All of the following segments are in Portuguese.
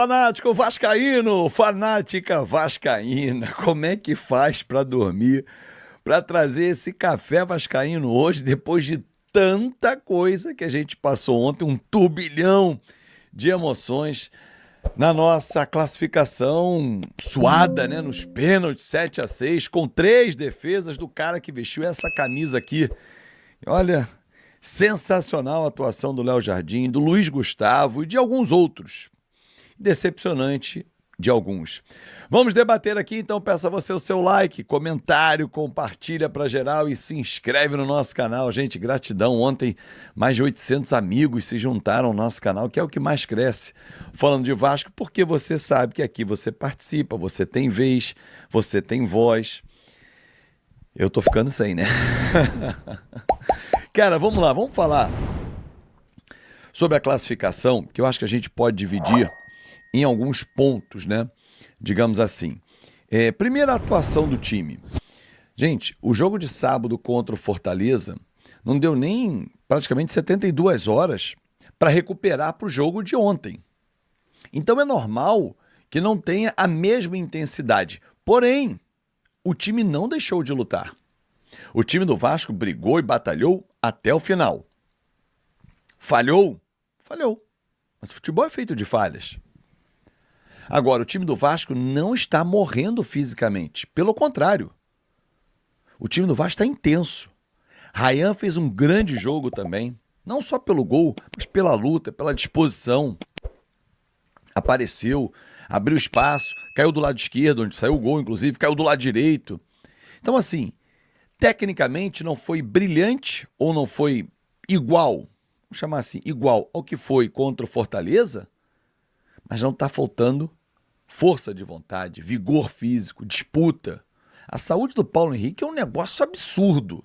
Fanático vascaíno, fanática vascaína, como é que faz para dormir, para trazer esse café vascaíno hoje, depois de tanta coisa que a gente passou ontem, um turbilhão de emoções na nossa classificação suada, né, nos pênaltis 7-6, com 3 defesas do cara que vestiu essa camisa aqui. Olha, sensacional a atuação do Léo Jardim, do Luiz Gustavo e de alguns outros. Decepcionante de alguns. Vamos debater aqui, então peço a você o seu like, comentário, compartilha para geral e se inscreve no nosso canal. Gente, gratidão. Ontem mais de 800 amigos se juntaram ao nosso canal, que é o que mais cresce. Falando de Vasco, porque você sabe que aqui você participa, você tem vez, você tem voz. Eu tô ficando sem, né? Cara, vamos lá, vamos falar sobre a classificação, que eu acho que a gente pode dividir em alguns pontos, né? Digamos assim. Primeira atuação do time. Gente, o jogo de sábado contra o Fortaleza não deu nem praticamente 72 horas para recuperar para o jogo de ontem. Então é normal que não tenha a mesma intensidade. Porém, o time não deixou de lutar. O time do Vasco brigou e batalhou até o final. Falhou? Falhou. Mas o futebol é feito de falhas. Agora, o time do Vasco não está morrendo fisicamente. Pelo contrário. O time do Vasco está intenso. Ryan fez um grande jogo também. Não só pelo gol, mas pela luta, pela disposição. Apareceu, abriu espaço, caiu do lado esquerdo, onde saiu o gol, inclusive, caiu do lado direito. Então, assim, tecnicamente não foi brilhante ou não foi igual, vamos chamar assim, igual ao que foi contra o Fortaleza, mas não está faltando força de vontade, vigor físico, disputa. A saúde do Paulo Henrique é um negócio absurdo.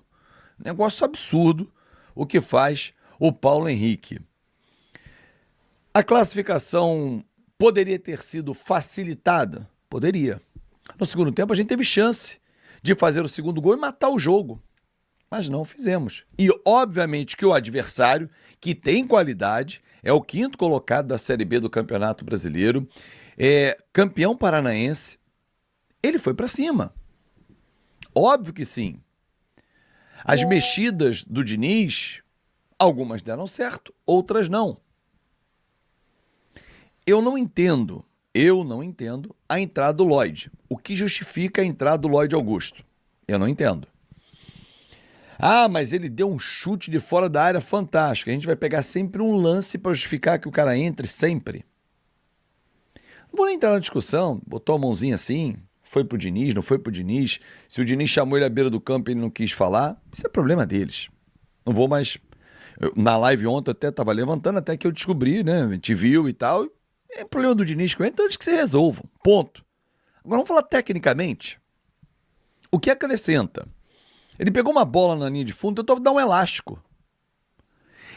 Negócio absurdo o que faz o Paulo Henrique. A classificação poderia ter sido facilitada? Poderia. No segundo tempo a gente teve chance de fazer o segundo gol e matar o jogo. Mas não fizemos. E obviamente que o adversário, que tem qualidade, é o 5º colocado da Série B do Campeonato Brasileiro, é campeão paranaense, ele foi para cima. Óbvio que sim. As mexidas do Diniz, algumas deram certo, outras não. Eu não entendo a entrada do Lloyd. O que justifica a entrada do Lloyd Augusto? Eu não entendo. Ah, mas ele deu um chute de fora da área fantástico. A gente vai pegar sempre um lance para justificar que o cara entre sempre. Não vou nem entrar na discussão, botou a mãozinha assim, foi pro Diniz, não foi pro Diniz. Se o Diniz chamou ele à beira do campo e ele não quis falar, isso é problema deles. Não vou mais... Na live ontem eu até estava levantando, até que eu descobri, né? A gente viu e tal. É problema do Diniz com ele, então eles que se resolvam. Ponto. Agora vamos falar tecnicamente. O que acrescenta? Ele pegou uma bola na linha de fundo, tentou dar um elástico.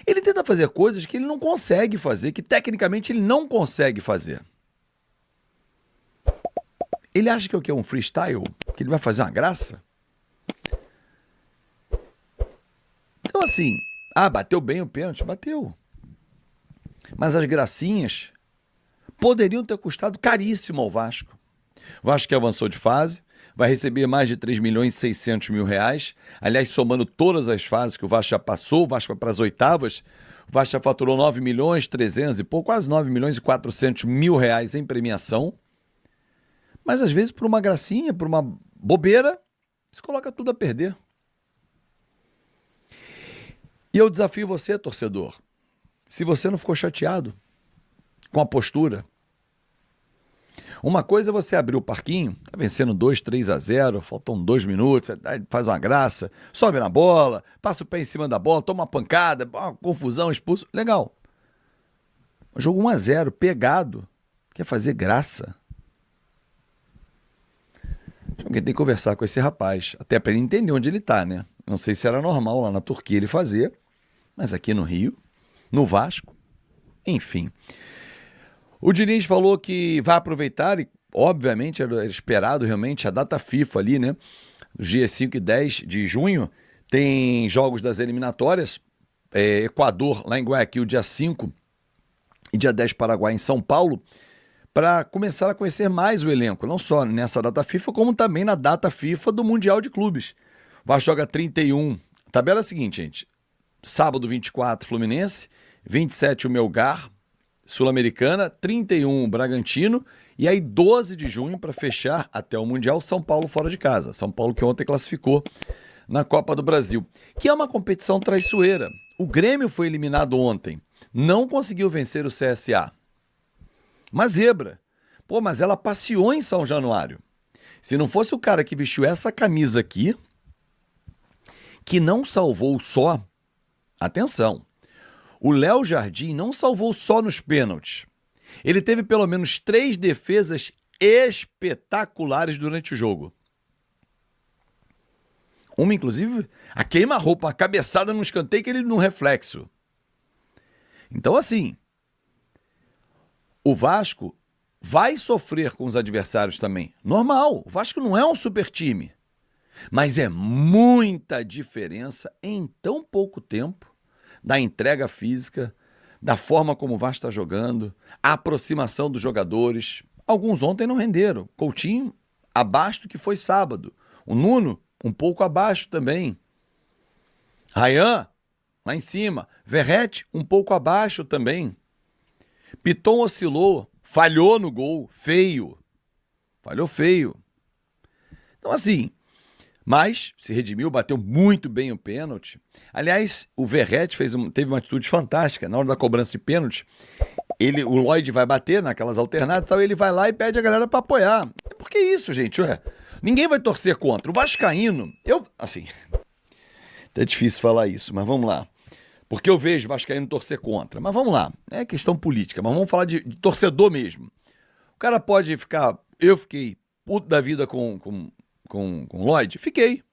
Ele tenta fazer coisas que ele não consegue fazer, que tecnicamente ele não consegue fazer. Ele acha que é o quê? Um freestyle? Que ele vai fazer uma graça? Então assim, bateu bem o pênalti? Bateu. Mas as gracinhas poderiam ter custado caríssimo ao Vasco. O Vasco que avançou de fase, vai receber mais de 3 milhões e 600 mil reais. Aliás, somando todas as fases que o Vasco já passou, o Vasco vai para as oitavas, o Vasco já faturou 9 milhões 300 e pouco, quase 9 milhões e 400 mil reais em premiação. Mas às vezes por uma gracinha, por uma bobeira, se coloca tudo a perder. E eu desafio você, torcedor, se você não ficou chateado com a postura. Uma coisa é você abrir o parquinho, tá vencendo 2-3-0, faltam 2 minutos, faz uma graça, sobe na bola, passa o pé em cima da bola, toma uma pancada, uma confusão, expulso, legal. Jogo 1-0, pegado, quer fazer graça. Alguém tem que conversar com esse rapaz, até para ele entender onde ele tá, né? Não sei se era normal lá na Turquia ele fazer, mas aqui no Rio, no Vasco, enfim. O Diniz falou que vai aproveitar, e obviamente era esperado realmente a data FIFA ali, né? Os dias 5 e 10 de junho, tem jogos das eliminatórias, Equador lá em Guayaquil dia 5 e dia 10 Paraguai em São Paulo, para começar a conhecer mais o elenco, não só nessa data FIFA, como também na data FIFA do Mundial de Clubes. O Vasco joga 31. A tabela é a seguinte, gente. Sábado 24, Fluminense, 27 o Melgar, Sul-Americana, 31 o Bragantino, e aí 12 de junho para fechar até o Mundial, São Paulo fora de casa. São Paulo que ontem classificou na Copa do Brasil, que é uma competição traiçoeira. O Grêmio foi eliminado ontem, não conseguiu vencer o CSA. Uma zebra. Pô, mas ela passeou em São Januário. Se não fosse o cara que vestiu essa camisa aqui, que não salvou só, atenção, o Léo Jardim não salvou só nos pênaltis. Ele teve pelo menos 3 defesas espetaculares durante o jogo. Uma, inclusive, a queima-roupa, uma cabeçada num escanteio que ele no reflexo. Então, assim, o Vasco vai sofrer com os adversários também. Normal, o Vasco não é um super time. Mas é muita diferença em tão pouco tempo da entrega física, da forma como o Vasco está jogando, a aproximação dos jogadores. Alguns ontem não renderam. Coutinho, abaixo do que foi sábado. O Nuno, um pouco abaixo também. Ryan, lá em cima. Verratti, um pouco abaixo também. Piton oscilou, falhou no gol, feio. Falhou feio. Então, assim, mas se redimiu, bateu muito bem o pênalti. Aliás, o Verratti teve uma atitude fantástica. Na hora da cobrança de pênalti, o Lloyd vai bater naquelas alternadas, então ele vai lá e pede a galera para apoiar. Por que isso, gente? Ué, ninguém vai torcer contra. O vascaíno, assim, é difícil falar isso, mas vamos lá. Porque eu vejo o vascaíno torcer contra. Mas vamos lá, é questão política, mas vamos falar de torcedor mesmo. O cara pode ficar... Eu fiquei puto da vida com o Lloyd? Fiquei.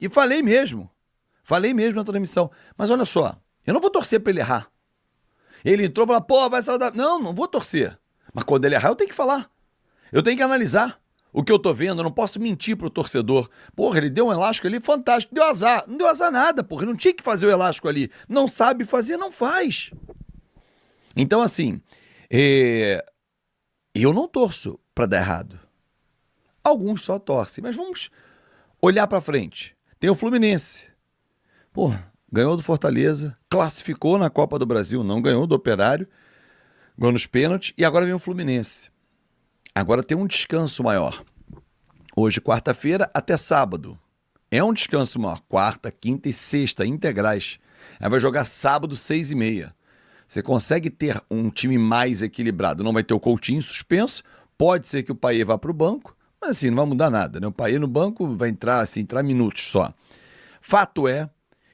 E falei mesmo. Falei mesmo na transmissão. Mas olha só, eu não vou torcer para ele errar. Ele entrou e falou, pô, vai saudar. Não vou torcer. Mas quando ele errar, eu tenho que falar. Eu tenho que analisar o que eu tô vendo. Eu não posso mentir pro torcedor. Porra, ele deu um elástico ali fantástico. Deu azar. Não deu azar nada, porra. Ele não tinha que fazer o elástico ali. Não sabe fazer, não faz. Então, assim, eu não torço para dar errado. Alguns só torcem, mas vamos olhar para frente. Tem o Fluminense. Pô, ganhou do Fortaleza, classificou na Copa do Brasil, não ganhou do Operário, ganhou nos pênaltis e agora vem o Fluminense. Agora tem um descanso maior. Hoje, quarta-feira, até sábado. É um descanso maior. Quarta, quinta e sexta, integrais. Aí vai jogar sábado, 6h30. Você consegue ter um time mais equilibrado. Não vai ter o Coutinho suspenso, pode ser que o Payet vá para o banco, mas assim, não vai mudar nada, né? O Payet no banco vai entrar minutos só. Fato é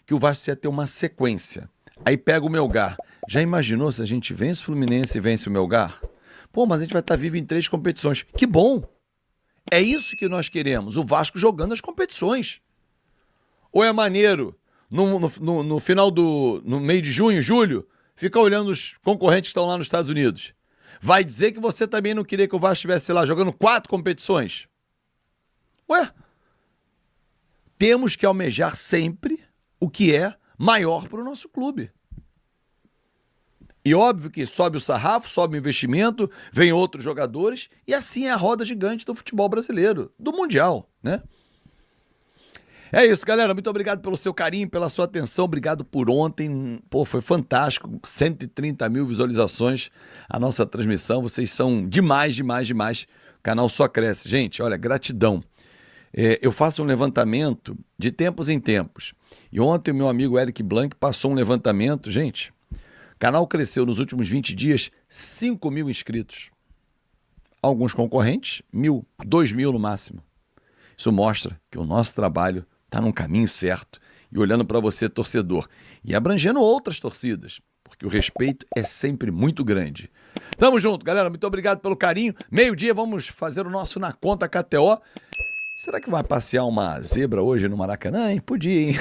que o Vasco precisa ter uma sequência. Aí pega o Melgar. Já imaginou se a gente vence o Fluminense e vence o Melgar? Pô, mas a gente vai estar vivo em 3 competições. Que bom! É isso que nós queremos, o Vasco jogando as competições. Ou é maneiro, no final no meio de junho, julho, ficar olhando os concorrentes que estão lá nos Estados Unidos? Vai dizer que você também não queria que o Vasco estivesse lá jogando 4 competições? Ué, temos que almejar sempre o que é maior para o nosso clube. E óbvio que sobe o sarrafo, sobe o investimento, vem outros jogadores, e assim é a roda gigante do futebol brasileiro, do Mundial, né? É isso, galera. Muito obrigado pelo seu carinho, pela sua atenção. Obrigado por ontem. Pô, foi fantástico. 130 mil visualizações a nossa transmissão. Vocês são demais, demais, demais. O canal só cresce. Gente, olha, gratidão. Eu faço um levantamento de tempos em tempos. E ontem o meu amigo Eric Blanc passou um levantamento. Gente, o canal cresceu nos últimos 20 dias 5 mil inscritos. Alguns concorrentes, 1.000, 2.000 no máximo. Isso mostra que o nosso trabalho está num caminho certo e olhando para você, torcedor, e abrangendo outras torcidas, porque o respeito é sempre muito grande. Tamo junto, galera. Muito obrigado pelo carinho. Meio-dia vamos fazer o nosso Na Conta KTO. Será que vai passear uma zebra hoje no Maracanã, hein? Podia, hein?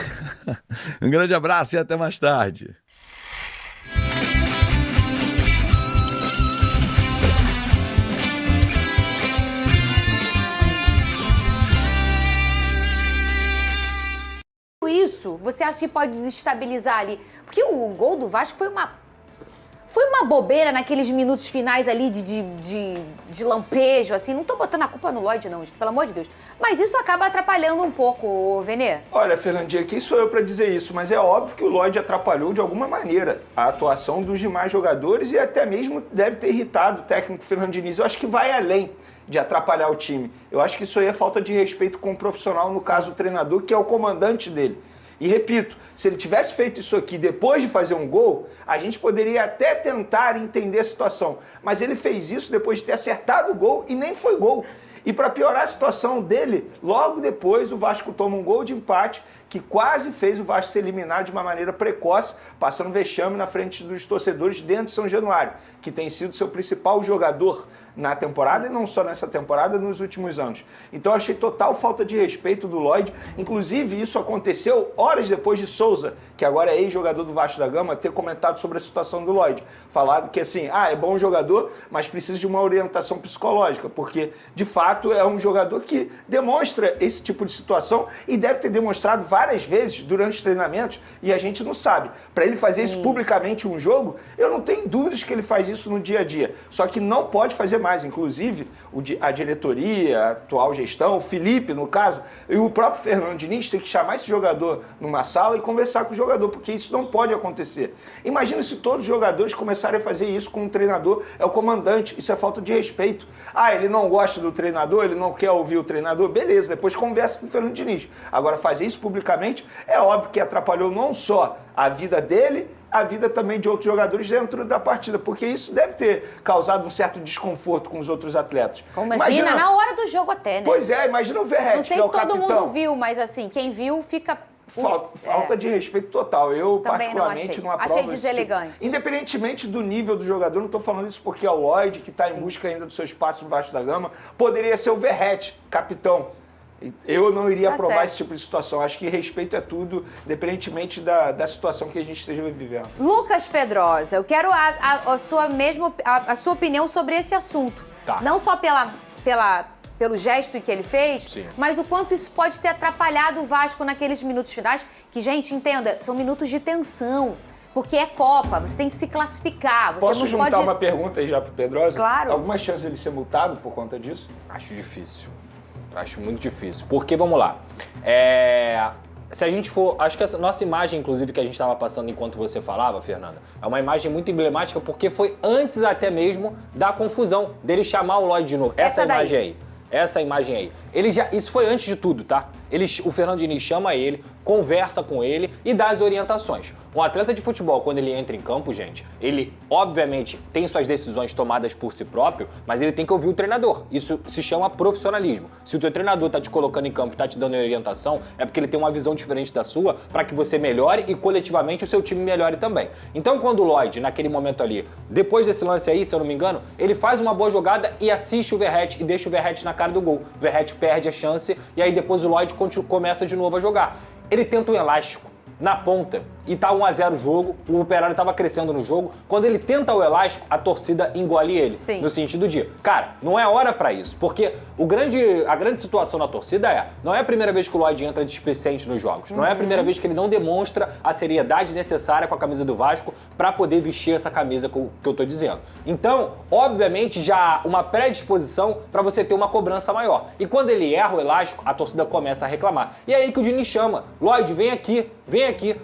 Um grande abraço e até mais tarde. Isso, você acha que pode desestabilizar ali? Porque o gol do Vasco Foi uma bobeira naqueles minutos finais ali de lampejo, assim. Não tô botando a culpa no Lloyd, não, gente, pelo amor de Deus. Mas isso acaba atrapalhando um pouco, Vene. Olha, Fernandinha, quem sou eu para dizer isso? Mas é óbvio que o Lloyd atrapalhou de alguma maneira a atuação dos demais jogadores e até mesmo deve ter irritado o técnico Fernando Diniz. Eu acho que vai além de atrapalhar o time. Eu acho que isso aí é falta de respeito com o profissional, no caso o treinador, que é o comandante dele. E repito, se ele tivesse feito isso aqui depois de fazer um gol, a gente poderia até tentar entender a situação. Mas ele fez isso depois de ter acertado o gol e nem foi gol. E para piorar a situação dele, logo depois o Vasco toma um gol de empate que quase fez o Vasco se eliminar de uma maneira precoce, passando vexame na frente dos torcedores dentro de São Januário, que tem sido seu principal jogador na temporada. Sim. E não só nessa temporada, nos últimos anos. Então eu achei total falta de respeito do Lloyd. Inclusive isso aconteceu horas depois de Souza, que agora é ex-jogador do Vasco da Gama, ter comentado sobre a situação do Lloyd. Falado que assim, é bom jogador, mas precisa de uma orientação psicológica, porque de fato é um jogador que demonstra esse tipo de situação e deve ter demonstrado várias vezes durante os treinamentos e a gente não sabe. Para ele fazer isso publicamente um jogo, eu não tenho dúvidas que ele faz isso no dia a dia. Só que não pode fazer mais. Inclusive, a diretoria, a atual gestão, o Felipe, no caso, e o próprio Fernando Diniz tem que chamar esse jogador numa sala e conversar com o jogador, porque isso não pode acontecer. Imagina se todos os jogadores começarem a fazer isso com um treinador, é o comandante. Isso é falta de respeito. Ele não gosta do treinador, ele não quer ouvir o treinador, beleza, depois conversa com o Fernando Diniz. Agora, fazer isso publicamente é óbvio que atrapalhou não só a vida dele, a vida também de outros jogadores dentro da partida, porque isso deve ter causado um certo desconforto com os outros atletas. Imagina na hora do jogo até, né? Pois é, imagina o Verratti, não sei que é o se todo capitão. mundo viu, mas assim, quem viu fica... Falta de respeito total. Eu, também particularmente, não aprovo. Achei deselegante. Tipo. Independentemente do nível do jogador, não estou falando isso porque é o Lloyd, que está em busca ainda do seu espaço no Vasco da Gama, poderia ser o Verratti, capitão. Eu não iria aprovar esse tipo de situação. Acho que respeito é tudo, independentemente da situação que a gente esteja vivendo. Lucas Pedrosa, eu quero a sua opinião sobre esse assunto. Tá. Não só pelo gesto que ele fez, sim, mas o quanto isso pode ter atrapalhado o Vasco naqueles minutos finais, que, gente, entenda, são minutos de tensão. Porque é Copa, você tem que se classificar. Você Posso não juntar pode... uma pergunta aí já pro Pedrosa? Claro. Alguma chance dele ser multado por conta disso? Acho difícil. Acho muito difícil. Porque, vamos lá, se a gente for... Acho que essa nossa imagem, inclusive, que a gente estava passando enquanto você falava, Fernanda, é uma imagem muito emblemática porque foi antes até mesmo da confusão dele chamar o Lloyd de novo. Essa imagem aí. Essa imagem aí. Isso foi antes de tudo, tá? O Fernando Diniz chama ele, conversa com ele e dá as orientações. Um atleta de futebol, quando ele entra em campo, gente, ele, obviamente, tem suas decisões tomadas por si próprio, mas ele tem que ouvir o treinador. Isso se chama profissionalismo. Se o teu treinador tá te colocando em campo e tá te dando orientação, é porque ele tem uma visão diferente da sua para que você melhore e, coletivamente, o seu time melhore também. Então, quando o Lloyd, naquele momento ali, depois desse lance aí, se eu não me engano, ele faz uma boa jogada e assiste o Verratti e deixa o Verratti na cara do gol. O Verratti perde a chance e aí depois o Lloyd começa de novo a jogar. Ele tenta um elástico na ponta e tá 1-0 o jogo, o Operário tava crescendo no jogo. Quando ele tenta o elástico, a torcida engole ele. Sim. No sentido de, cara, não é hora pra isso, porque a grande situação na torcida não é a primeira vez que o Lloyd entra displicente nos jogos, não é a primeira vez que ele não demonstra a seriedade necessária com a camisa do Vasco pra poder vestir essa camisa que eu tô dizendo. Então, obviamente, já há uma predisposição pra você ter uma cobrança maior. E quando ele erra o elástico, a torcida começa a reclamar. E é aí que o Diniz chama, Lloyd, vem aqui,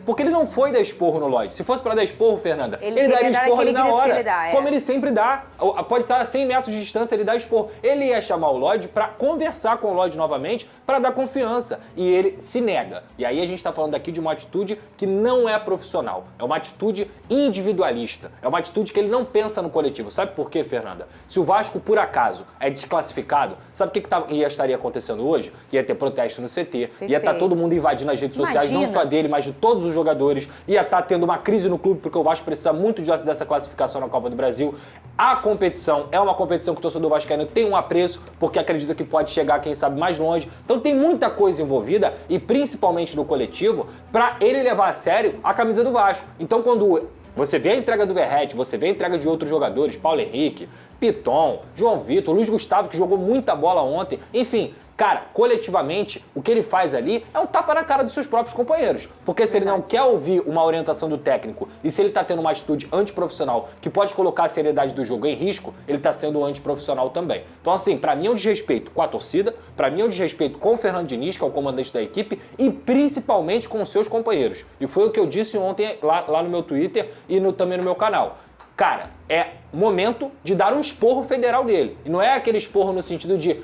porque ele não foi dar esporro no Lloyd. Se fosse pra dar esporro, Fernanda, ele daria esporro ali na hora, como ele sempre dá. Pode estar a 100 metros de distância, ele dá esporro. Ele ia chamar o Lloyd pra conversar com o Lloyd novamente, pra dar confiança. E ele se nega. E aí a gente tá falando aqui de uma atitude que não é profissional. É uma atitude individualista. É uma atitude que ele não pensa no coletivo. Sabe por quê, Fernanda? Se o Vasco, por acaso, é desclassificado, sabe o que estaria acontecendo hoje? Ia ter protesto no CT, Perfeito. Ia estar todo mundo invadindo as redes sociais, não só dele, mas de todos os jogadores, ia estar tendo uma crise no clube, porque o Vasco precisa muito dessa classificação na Copa do Brasil. A competição é uma competição que o torcedor vascaíno tem um apreço, porque acredita que pode chegar, quem sabe, mais longe. Então tem muita coisa envolvida, e principalmente no coletivo, para ele levar a sério a camisa do Vasco. Então quando você vê a entrega do Verratti, você vê a entrega de outros jogadores, Paulo Henrique, Piton, João Vitor, Luiz Gustavo, que jogou muita bola ontem. Enfim, cara, coletivamente, o que ele faz ali é um tapa na cara dos seus próprios companheiros. Porque se ele não quer ouvir uma orientação do técnico e se ele tá tendo uma atitude antiprofissional que pode colocar a seriedade do jogo em risco, ele tá sendo antiprofissional também. Então, assim, pra mim é um desrespeito com a torcida, pra mim é um desrespeito com o Fernando Diniz, que é o comandante da equipe, e principalmente com os seus companheiros. E foi o que eu disse ontem lá no meu Twitter e também no meu canal. Cara, é momento de dar um esporro federal nele. E não é aquele esporro no sentido de,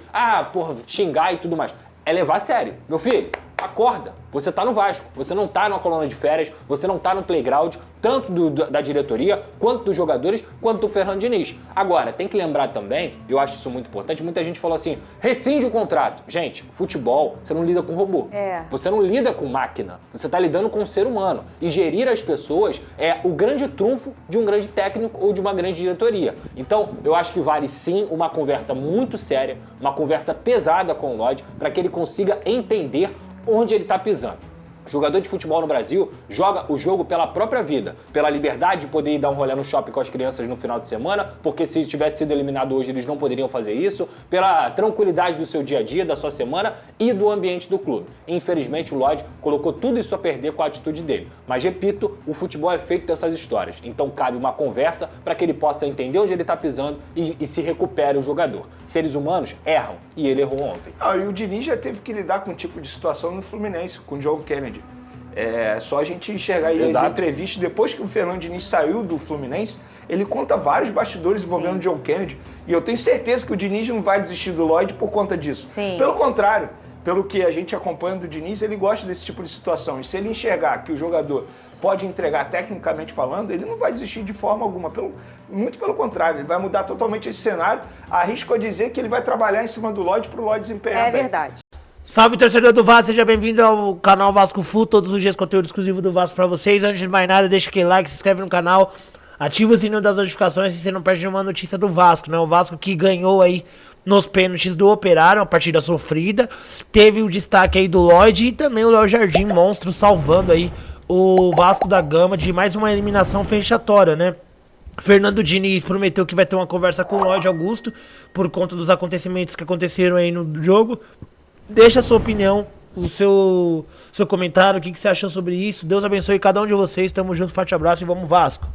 xingar e tudo mais. É levar a sério. Meu filho, acorda. Você tá no Vasco, você não tá numa colônia de férias, você não tá no playground, tanto da diretoria, quanto dos jogadores, quanto do Fernando Diniz. Agora, tem que lembrar também, eu acho isso muito importante, muita gente falou assim, rescinde o contrato. Gente, futebol, você não lida com robô. Você não lida com máquina, você tá lidando com um ser humano. E gerir as pessoas é o grande trunfo de um grande técnico ou de uma grande diretoria. Então, eu acho que vale sim uma conversa muito séria, uma conversa pesada com o Lodge, para que ele consiga entender onde ele está pisando. O jogador de futebol no Brasil joga o jogo pela própria vida, pela liberdade de poder ir dar um rolê no shopping com as crianças no final de semana, porque se tivesse sido eliminado hoje eles não poderiam fazer isso, pela tranquilidade do seu dia a dia, da sua semana e do ambiente do clube. Infelizmente o Lodge colocou tudo isso a perder com a atitude dele. Mas repito, o futebol é feito dessas histórias, então cabe uma conversa para que ele possa entender onde ele está pisando e se recupere o jogador. Seres humanos erram e ele errou ontem. E o Diniz já teve que lidar com um tipo de situação no Fluminense, com o John Kennedy. É só a gente enxergar aí as entrevistas. Depois que o Fernando Diniz saiu do Fluminense, ele conta vários bastidores envolvendo o John Kennedy. E eu tenho certeza que o Diniz não vai desistir do Lodge por conta disso. Sim. Pelo contrário, pelo que a gente acompanha do Diniz, ele gosta desse tipo de situação. E se ele enxergar que o jogador pode entregar tecnicamente falando, ele não vai desistir de forma alguma. Muito pelo contrário, ele vai mudar totalmente esse cenário. Arrisco a dizer que ele vai trabalhar em cima do Lodge para o Lodge desempenhar bem. É verdade. Salve, torcedor do Vasco, seja bem-vindo ao canal Vasco Full, todos os dias conteúdo exclusivo do Vasco pra vocês. Antes de mais nada, deixa aquele like, se inscreve no canal, ativa o sininho das notificações se você não perde nenhuma notícia do Vasco, né? O Vasco que ganhou aí nos pênaltis do Operário, uma partida sofrida. Teve o destaque aí do Lodge e também o Léo Jardim, monstro, salvando aí o Vasco da Gama de mais uma eliminação fechatória, né? Fernando Diniz prometeu que vai ter uma conversa com o Lodge Augusto por conta dos acontecimentos que aconteceram aí no jogo. Deixa a sua opinião, o seu comentário, o que você achou sobre isso. Deus abençoe cada um de vocês. Tamo junto, forte abraço e vamos Vasco!